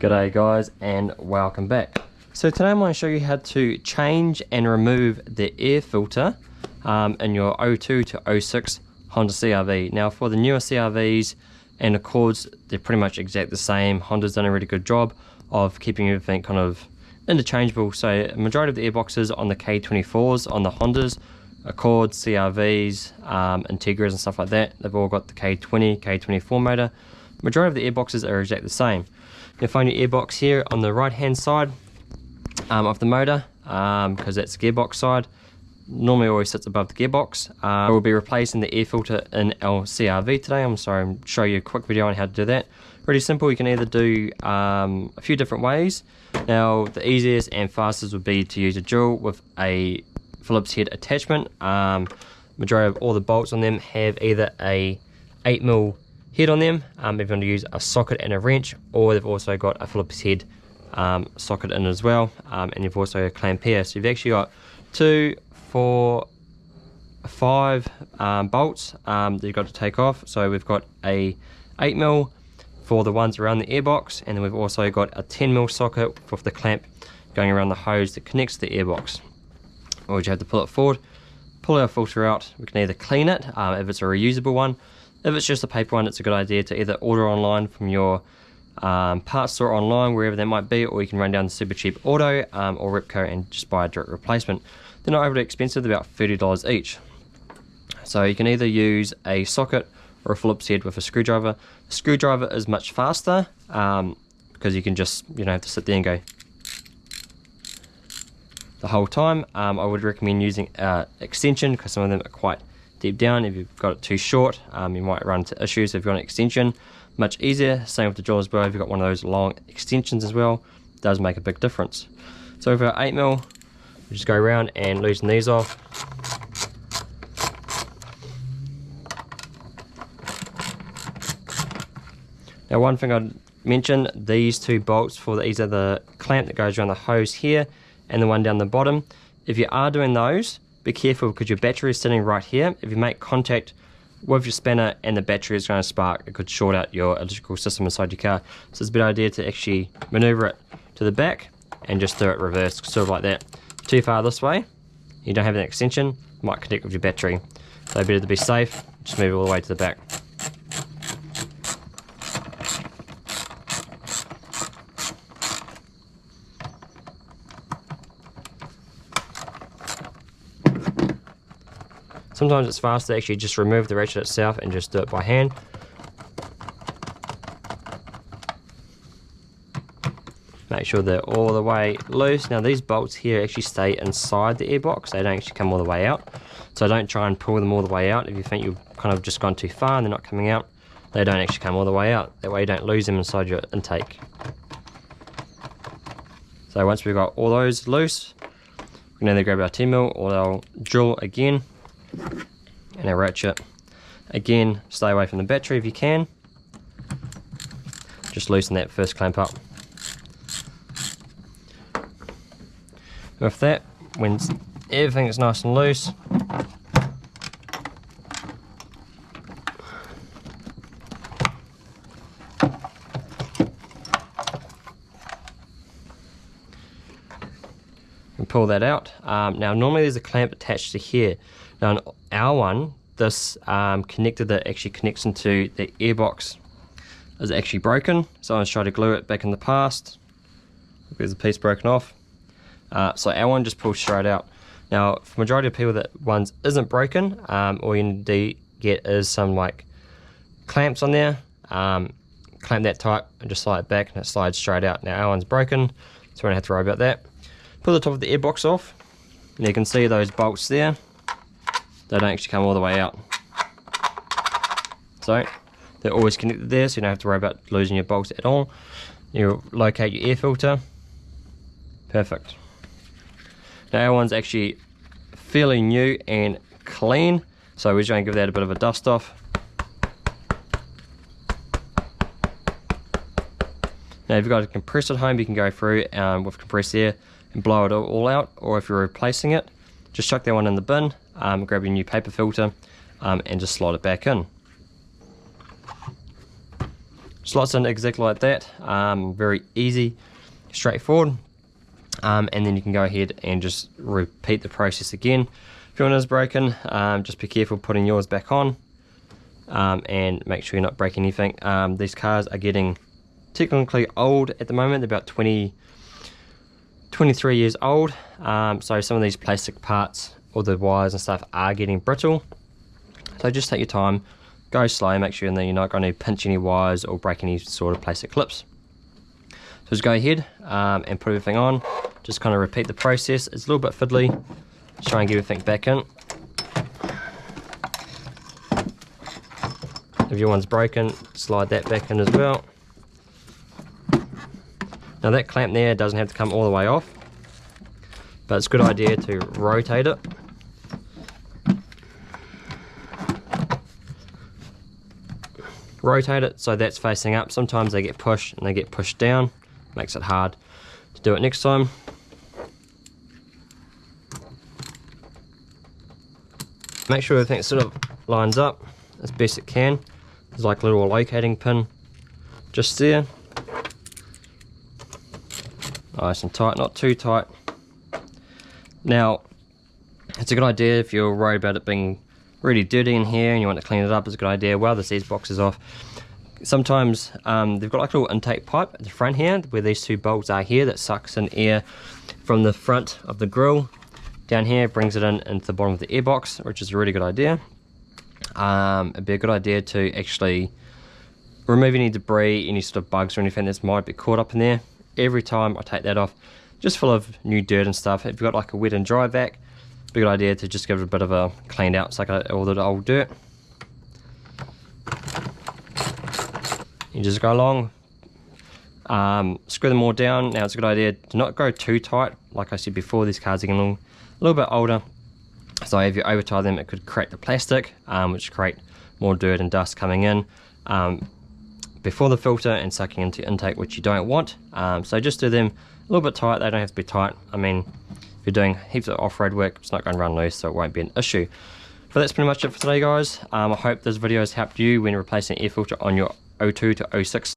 G'day guys and welcome back. So today I'm going to show you how to change and remove the air filter in your 02 to 06 Honda CRV. Now for the newer CRVs and Accords, they're pretty much exact the same. Honda's done a really good job of keeping everything kind of interchangeable. So a majority of the airboxes on the K24s, on the Hondas, Accords, CRVs, Integras and stuff like that, they've all got the K20, K24 motor. Majority of the airboxes are exactly the same. You'll find your airbox here on the right hand side of the motor, because that's the gearbox side. Normally always sits above the gearbox. We'll be replacing the air filter in our CRV today. I'm sorry, I'll show you a quick video on how to do that. Pretty simple. You can either do a few different ways. Now the easiest and fastest would be to use a drill with a Phillips head attachment. Majority of all the bolts on them have either a 8mm head on them, if you want to use a socket and a wrench, or they've also got a Phillips head socket in as well, and you've also got a clamp here. So you've actually got 2, 4, 5 bolts that you've got to take off. So we've got a 8mm for the ones around the airbox, and then we've also got a 10mm socket with the clamp going around the hose that connects to the airbox. Or you have to pull it forward, pull our filter out. We can either clean it if it's a reusable one. If it's just a paper one, it's a good idea to either order online from your parts store online, wherever that might be, or you can run down to Super Cheap Auto or Repco and just buy a direct replacement. They're not overly expensive, they're about $30 each. So you can either use a socket or a Phillips head with a screwdriver. The screwdriver is much faster because you can just, you don't have to sit there and go the whole time. I would recommend using extension because some of them are quite deep down. If you've got it too short, you might run into issues. If you've got an extension, much easier. Same with the drill as well. If you've got one of those long extensions as well, it does make a big difference. So with our 8mm, we just go around and loosen these off. Now one thing I'd mention, these two bolts for these are the clamp that goes around the hose here and the one down the bottom. If you are doing those, be careful because your battery is sitting right here. If you make contact with your spanner and the battery is going to spark, it could short out your electrical system inside your car. So it's a good idea to actually maneuver it to the back and just do it reverse, sort of like that. Too far this way, you don't have an extension, it might connect with your battery. So better to be safe, just move it all the way to the back. Sometimes it's faster to actually just remove the ratchet itself and just do it by hand. Make sure they're all the way loose. Now these bolts here actually stay inside the airbox, they don't actually come all the way out. So don't try and pull them all the way out. If you think you've kind of just gone too far and they're not coming out, they don't actually come all the way out. That way you don't lose them inside your intake. So once we've got all those loose, we can either grab our 10mm or our drill again, and our ratchet. Again, stay away from the battery if you can. Just loosen that first clamp up. With that, when everything is nice and loose, and pull that out. Now normally there's a clamp attached to here. Now on our one, this connector that actually connects into the airbox is actually broken. Someone's tried to glue it back in the past. There's a piece broken off. So our one just pulls straight out. Now for majority of people that one's isn't broken, all you need to get is some like clamps on there. Clamp that tight and just slide it back and it slides straight out. Now our one's broken, so we don't have to worry about that. Pull the top of the airbox off, and you can see those bolts there. They don't actually come all the way out. So they're always connected there, so you don't have to worry about losing your bolts at all. You locate your air filter. Perfect. Now our one's actually fairly new and clean, so we're just going to give that a bit of a dust off. Now if you've got a compressor at home, you can go through with compressed air and blow it all out, or if you're replacing it, just chuck that one in the bin, grab your new paper filter and just slide it back in. slots in exactly like that. Very easy, straightforward. And then you can go ahead and just repeat the process again. If your one is broken, just be careful putting yours back on, and make sure you're not breaking anything. These cars are getting technically old at the moment. They're about 23 years old, so some of these plastic parts or the wires and stuff are getting brittle. So just take your time, go slow, make sure that you're not going to pinch any wires or break any sort of plastic clips. So just go ahead and put everything on. Just kind of repeat the process. It's a little bit fiddly. Just try and get everything back in. If your one's broken, slide that back in as well. Now that clamp there doesn't have to come all the way off, but it's a good idea to rotate it. Rotate it so that's facing up. Sometimes they get pushed and they get pushed down. Makes it hard to do it next time. Make sure everything sort of lines up as best it can. There's like a little locating pin just there. Nice and tight, not too tight. Now, it's a good idea if you're worried about it being really dirty in here and you want to clean it up. It's a good idea. While this box is off, sometimes they've got like a little intake pipe at the front here where these two bolts are here that sucks in air from the front of the grill down here, brings it into the bottom of the airbox, which is a really good idea. It'd be a good idea to actually remove any debris, any sort of bugs or anything that might be caught up in there. Every time I take that off, just full of new dirt and stuff. If you've got like a wet and dry vac, it'd be a good idea to just give it a bit of a cleaned out, suck out all the old dirt. You just go along, screw them all down. Now it's a good idea to not go too tight. Like I said before, these cars are getting a little bit older, so if you over tie them it could crack the plastic, which create more dirt and dust coming in before the filter and sucking into intake, which you don't want. So just do them a little bit tight. They don't have to be tight. I mean, if you're doing heaps of off-road work, it's not going to run loose, so it won't be an issue. But that's pretty much it for today, guys. I hope this video has helped you when replacing air filter on your 02 to 06